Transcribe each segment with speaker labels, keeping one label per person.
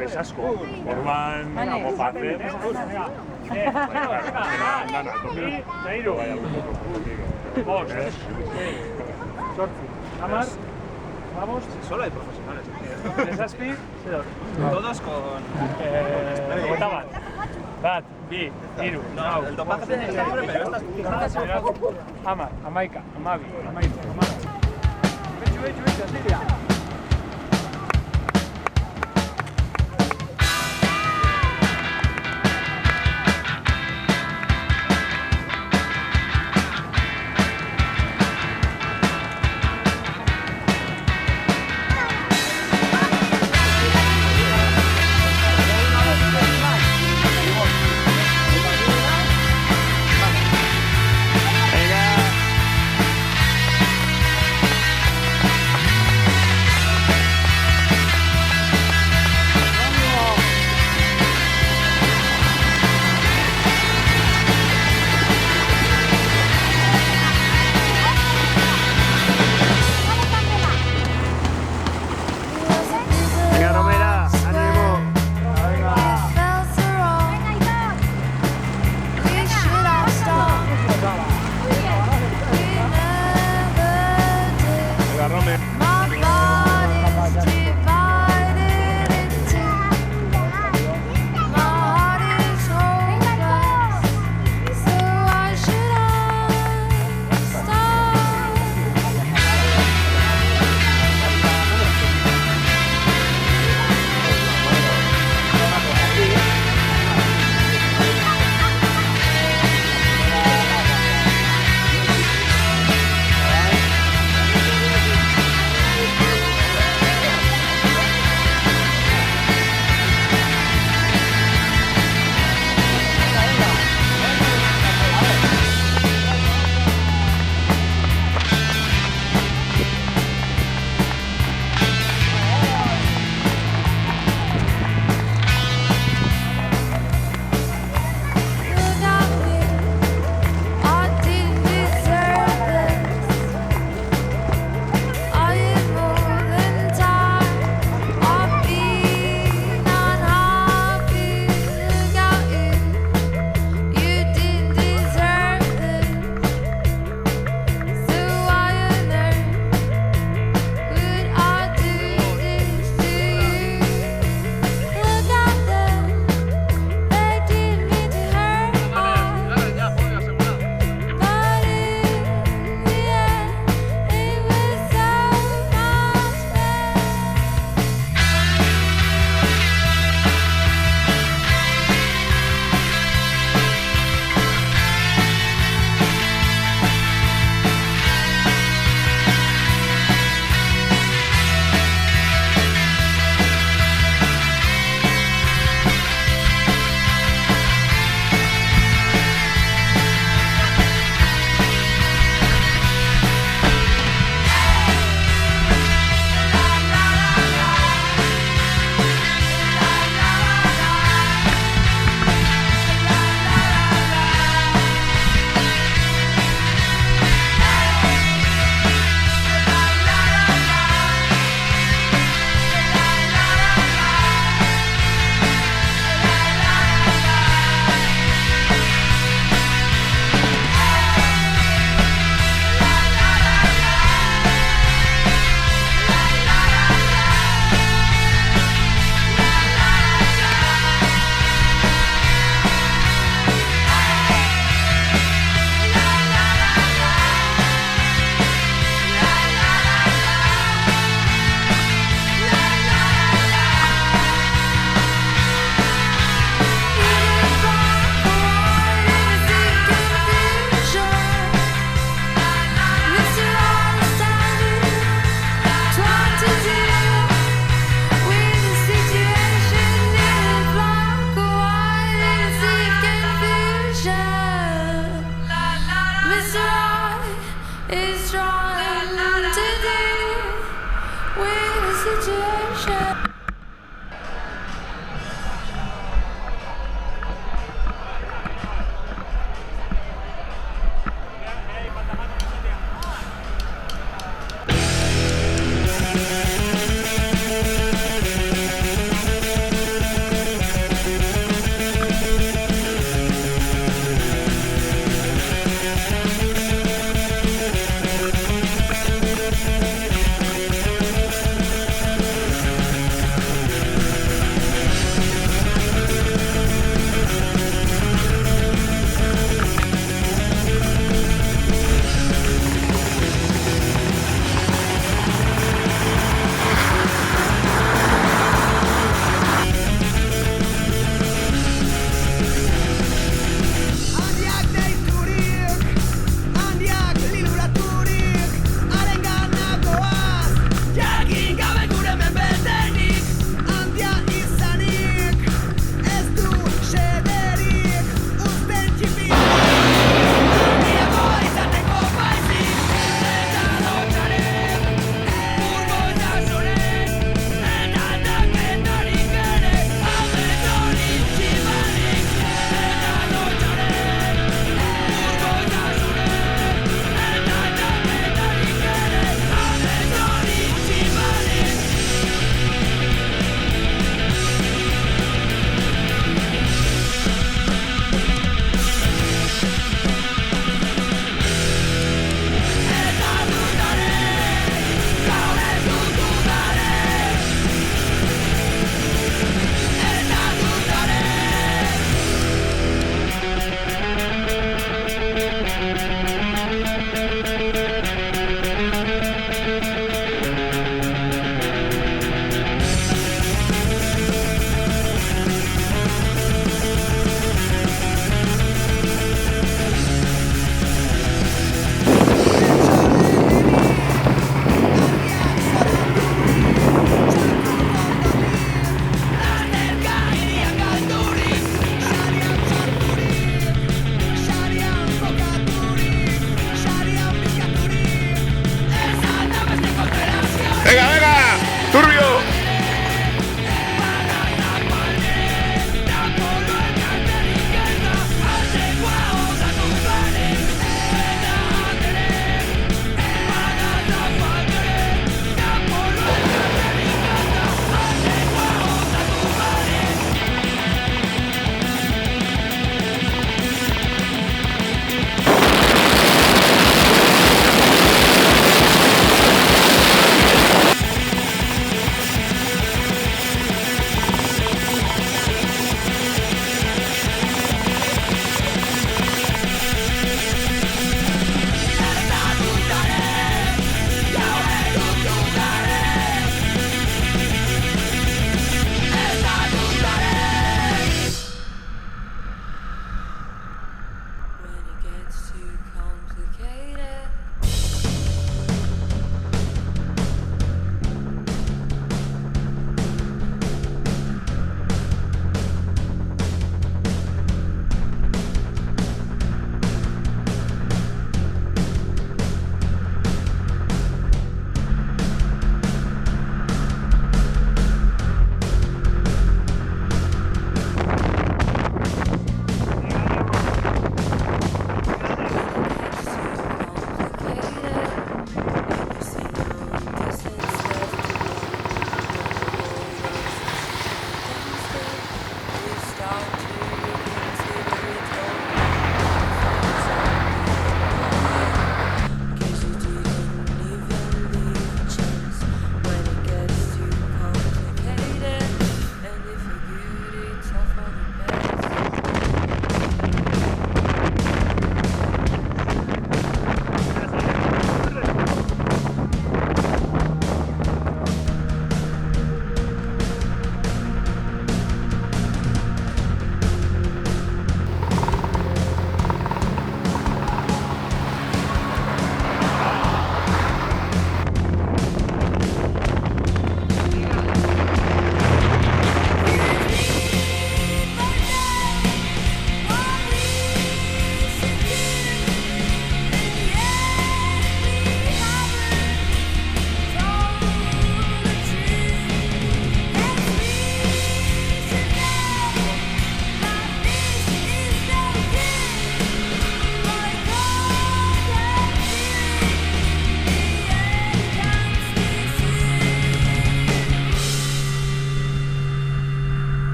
Speaker 1: res asko. Orduan, amopatzen. Nairo. Bost. Sortzi. Amar. Vamos.
Speaker 2: Solo hay profesionales.
Speaker 1: Zazpi.
Speaker 2: Todos con...
Speaker 1: Botaban. Bat, bi, hiru, lau.
Speaker 2: El dopaje tiene que ser libre, pero estas...
Speaker 1: Amar, amaika, amabi, amaitza, amara. Betxu, Silvia.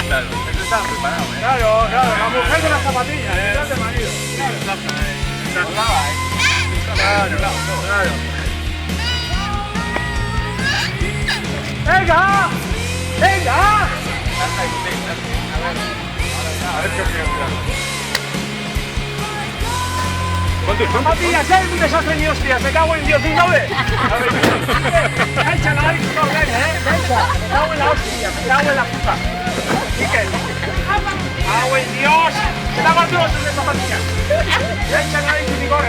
Speaker 2: Claro, eso estaba preparado, ¿eh?
Speaker 1: Claro, la mujer de las zapatillas, de marido. Claro. ¡Venga! A ver qué piensa. Zapatillas, ya es un desastre ni hostias, me cago en Dios, ¿no ves? Échala ahí, no ves, me cago en la hostia, me cago en la puta. Miquel, me cago en Dios, se te hagan todos de zapatillas. Échala ahí sin vigor,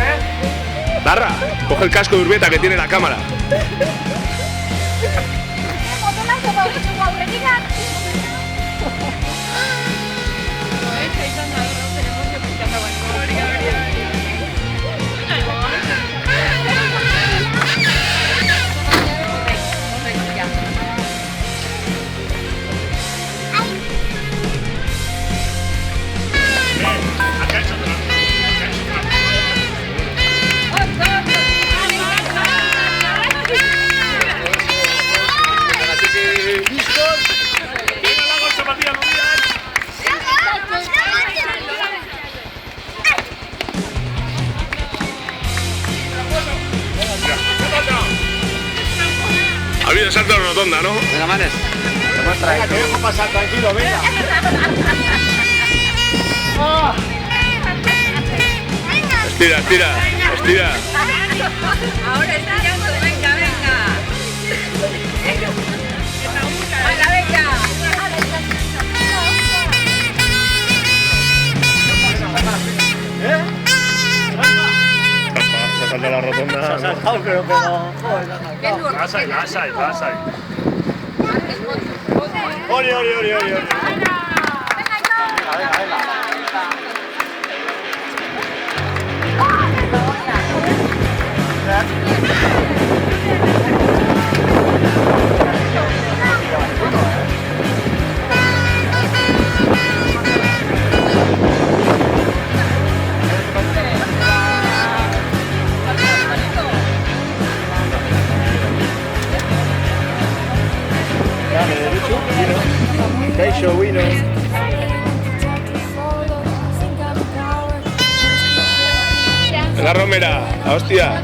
Speaker 3: Darra, coge el casco de Urbeta que tiene la cámara. Ha habido salto de rotonda, ¿no?
Speaker 2: Venga, manes. Demuestra ahí.
Speaker 1: Te dejo pasar, tranquilo, venga.
Speaker 3: Estira.
Speaker 4: Ahora estirando, venga. Venga.
Speaker 3: Se ha saltado la rotonda.
Speaker 1: Se ha saltado, pero... Vas ahí. Ori. Kaixo, Wino.
Speaker 3: La Romera, hostia.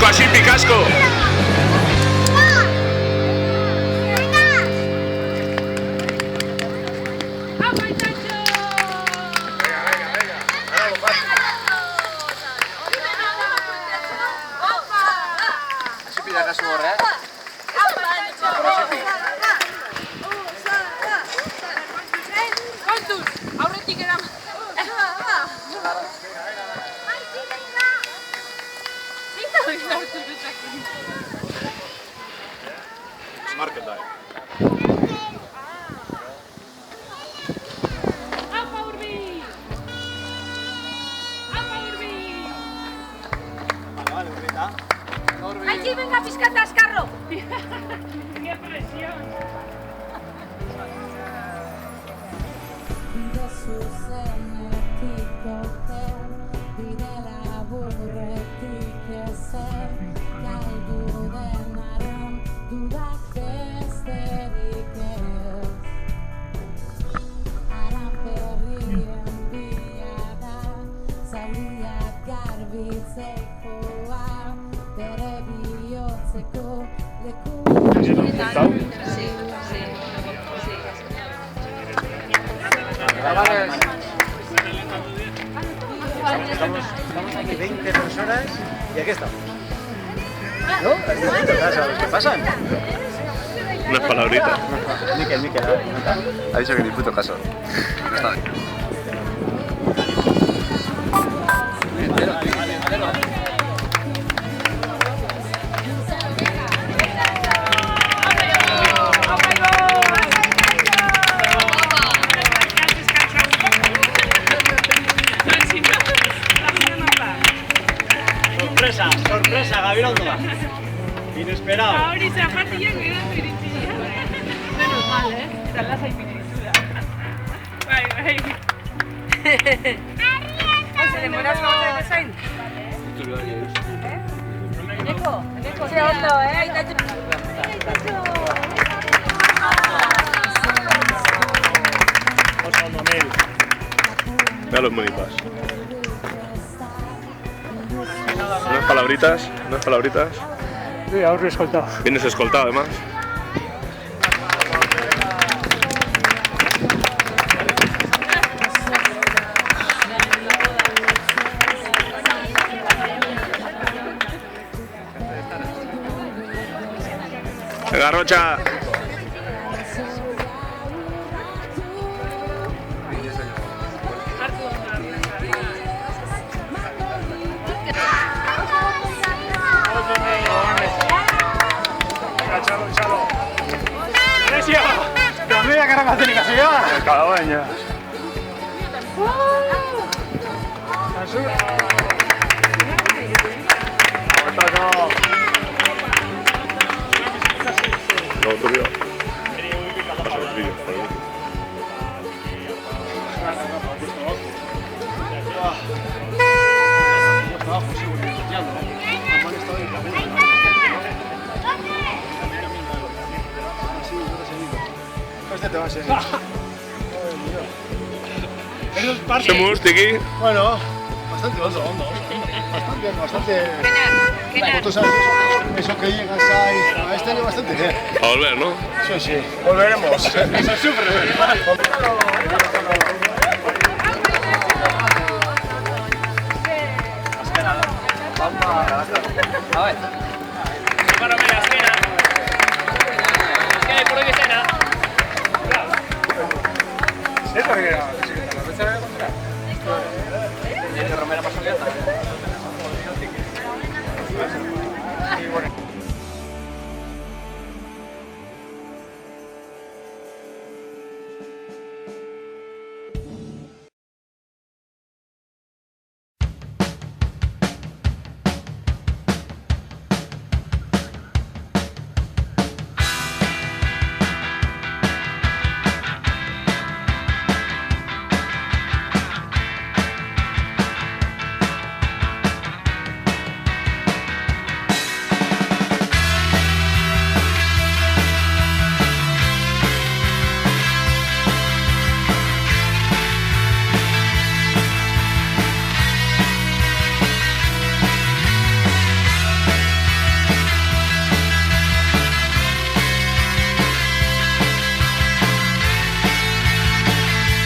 Speaker 3: Así, Picasco.
Speaker 2: Así pide acá su borra, ¿eh?
Speaker 4: Aurretik eraman.
Speaker 3: Market da.
Speaker 4: Apa, Urbi! Apa! Aquí venga, pizkata azkarro.
Speaker 1: ¡Qué presión!
Speaker 2: Estamos aquí 20 personas y aquí estamos. ¿No? ¿Qué pasan?
Speaker 3: Unas palabritas.
Speaker 2: Miquel, ha dicho que ni puto caso. No está bien.
Speaker 5: Sorpresa, Gabirondo. Inesperado.
Speaker 4: Hori zapatiak geratu iritsia. Menos mal, Eta lasai pintura. Bai. Oye, demoras gauza bezain? Eneko, ze ondo,
Speaker 1: Oso ondo, Mel.
Speaker 3: Vea los monipas. Unas palabritas.
Speaker 1: Sí, aurre escoltado.
Speaker 3: Vienes escoltado además. Venga, Rocha.
Speaker 1: Txalo. Alesio! Kamera karagaztenikazioa!
Speaker 2: Kalabaina.
Speaker 3: No, turbio. Paso los vídeos, por ahí.
Speaker 2: Este te va a ser.
Speaker 3: Somos, Tiki.
Speaker 2: Bueno, bastante hondo. Bastante. Tú sabes eso que llegas ahí. A este año bastante bien.
Speaker 3: A volver, ¿no?
Speaker 2: Sí. Volveremos. Eso sufre. A ver.
Speaker 1: Romero pasó que